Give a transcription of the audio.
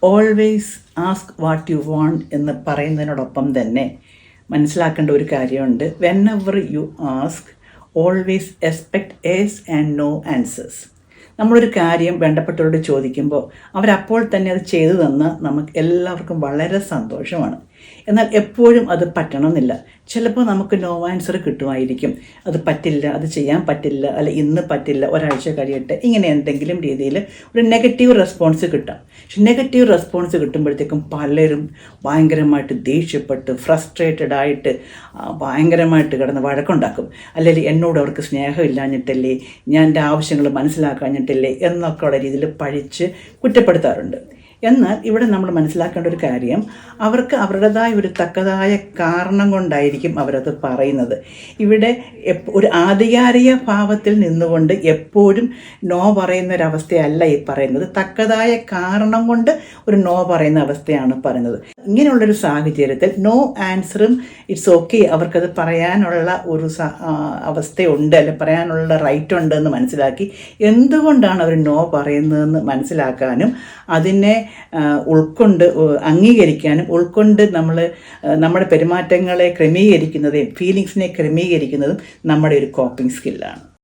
Always ask what you want എന്ന് പറയുന്നതിനോടൊപ്പം തന്നെ മനസ്സിലാക്കേണ്ട ഒരു കാര്യമുണ്ട്. Whenever you ask always expect yes and no answers. നമ്മളൊരു കാര്യം വേണ്ടപ്പെട്ടവരോട് ചോദിക്കുമ്പോൾ അവരപ്പോൾ തന്നെ അത് ചെയ്തു തന്ന് നമുക്ക് എല്ലാവർക്കും വളരെ സന്തോഷമാണ്. എന്നാൽ എപ്പോഴും അത് പറ്റണമെന്നില്ല. ചിലപ്പോൾ നമുക്ക് നോ ആൻസർ കിട്ടുമായിരിക്കും. അത് പറ്റില്ല, അത് ചെയ്യാൻ പറ്റില്ല, അല്ല ഇന്ന് പറ്റില്ല, ഒരാഴ്ച കഴിയട്ടെ, ഇങ്ങനെ എന്തെങ്കിലും രീതിയിൽ ഒരു നെഗറ്റീവ് റെസ്പോൺസ് കിട്ടാം. പക്ഷെ നെഗറ്റീവ് റെസ്പോൺസ് കിട്ടുമ്പോഴത്തേക്കും പലരും ഭയങ്കരമായിട്ട് ദേഷ്യപ്പെട്ട് ഫ്രസ്ട്രേറ്റഡ് ആയിട്ട് ഭയങ്കരമായിട്ട് കിടന്ന് വഴക്കുണ്ടാക്കും. അല്ലെങ്കിൽ എന്നോട് അവർക്ക് സ്നേഹമില്ലാഞ്ഞിട്ടല്ലേ, ഞാൻ എൻ്റെ ആവശ്യങ്ങൾ മനസ്സിലാക്കാഞ്ഞിട്ടല്ലേ എന്നൊക്കെ ഉള്ള രീതിയിൽ പഴിച്ച് കുറ്റപ്പെടുത്താറുണ്ട്. എന്നാൽ ഇവിടെ നമ്മൾ മനസ്സിലാക്കേണ്ട ഒരു കാര്യം, അവർക്ക് അവരുടേതായ ഒരു തക്കതായ കാരണം കൊണ്ടായിരിക്കും അവരത് പറയുന്നത്. ഇവിടെ ഒരു ആധികാരിക ഭാവത്തിൽ നിന്നുകൊണ്ട് എപ്പോഴും നോ പറയുന്ന ഒരവസ്ഥയല്ല ഈ പറയുന്നത്. തക്കതായ കാരണം കൊണ്ട് ഒരു നോ പറയുന്ന അവസ്ഥയാണ് പറയുന്നത്. ഇങ്ങനെയുള്ളൊരു സാഹചര്യത്തിൽ നോ ആൻസറും ഇറ്റ്സ് ഓക്കെ, അവർക്കത് പറയാനുള്ള ഒരു അവസ്ഥയുണ്ട്, അല്ലെ പറയാനുള്ള റൈറ്റ് ഉണ്ട് എന്ന് മനസ്സിലാക്കി എന്തുകൊണ്ടാണ് അവർ നോ പറയുന്നതെന്ന് മനസ്സിലാക്കാനും അതിനെ ഉൾക്കൊണ്ട് അംഗീകരിക്കാനും ഉൾക്കൊണ്ട് നമ്മൾ നമ്മുടെ പെരുമാറ്റങ്ങളെ ക്രമീകരിക്കുന്നതും ഫീലിങ്സിനെ ക്രമീകരിക്കുന്നതും നമ്മുടെ ഒരു കോപ്പിംഗ് സ്കില്ലാണ്.